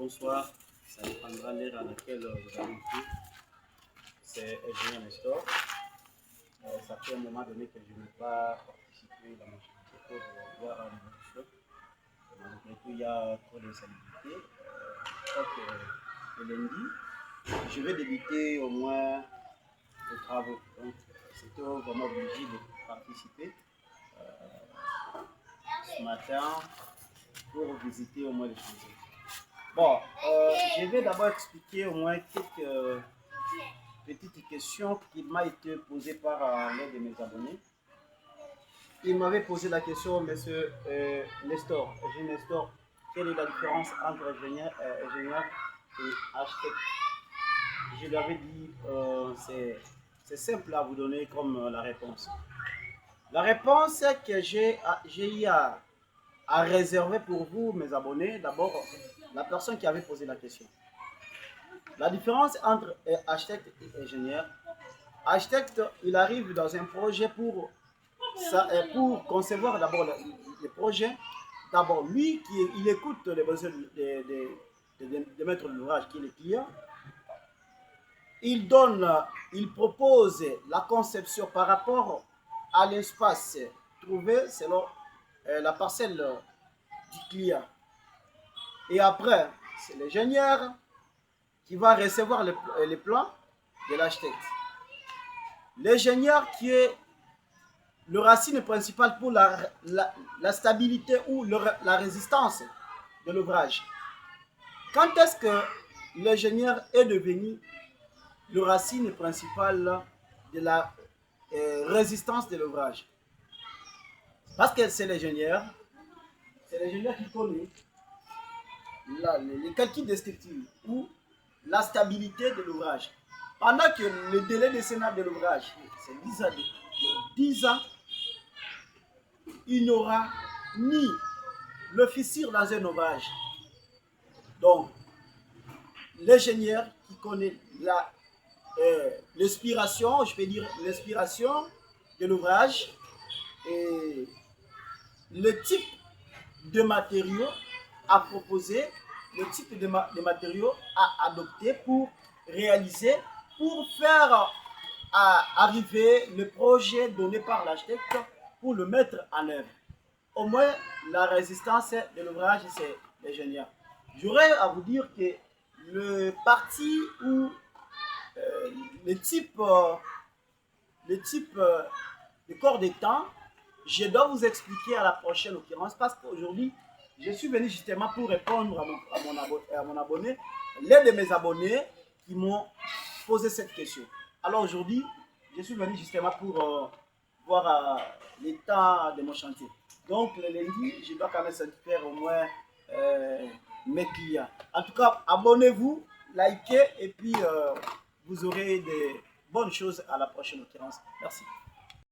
bonsoir. Ça dépendra de l'heure à laquelle vous avez écouté. C'est Julien Nestor. Ça fait un moment donné que je n'ai pas participé dans mon activité pour voir une évolution. Malgré tout, il y a trop d'insalubrité. Le lundi, je vais débuter au moins les travaux. Donc, c'était vraiment obligé de participer ce matin pour visiter au moins les choses. Bon, je vais d'abord expliquer au moins quelques petites questions qui m'ont été posées par l'un de mes abonnés. Il m'avait posé la question, monsieur Nestor, Nestor, quelle est la différence entre ingénieur et architecte? Je lui avais dit, c'est simple à vous donner comme la réponse. La réponse que j'ai eu à réserver pour vous, mes abonnés, d'abord, la personne qui avait posé la question. La différence entre architecte et ingénieur, architecte, il arrive dans un projet pour concevoir d'abord le projet. D'abord, lui, il écoute les besoins de maître d'ouvrage qui est le client. Il propose la conception par rapport à l'espace trouvé selon la parcelle du client. Et après, c'est l'ingénieur qui va recevoir les plans de l'architecte. L'ingénieur qui est le racine principale pour la stabilité ou la résistance de l'ouvrage. Quand est-ce que l'ingénieur est devenu le racine principal de la résistance de l'ouvrage? Parce que c'est l'ingénieur qui connaît les calculs descriptifs ou la stabilité de l'ouvrage. Pendant que le délai de décennal de l'ouvrage, c'est 10 ans, il n'y aura ni le fissure dans un ouvrage. Donc, l'ingénieur qui connaît l'inspiration, je peux dire l'inspiration de l'ouvrage et le type de matériaux à proposer, le type de matériaux à adopter pour réaliser, pour faire arriver le projet donné par l'architecte pour le mettre en œuvre. Au moins, la résistance de l'ouvrage, c'est l'ingénieur. J'aurais à vous dire que le parti ou le type de corps de temps, je dois vous expliquer à la prochaine occurrence parce qu'aujourd'hui, je suis venu justement pour répondre à mon abonné, l'un de mes abonnés qui m'ont posé cette question. Alors aujourd'hui, je suis venu justement pour voir l'état de mon chantier. Donc le lundi, je dois quand même satisfaire au moins mes clients. En tout cas, abonnez-vous, likez et puis vous aurez des bonnes choses à la prochaine occurrence. Merci.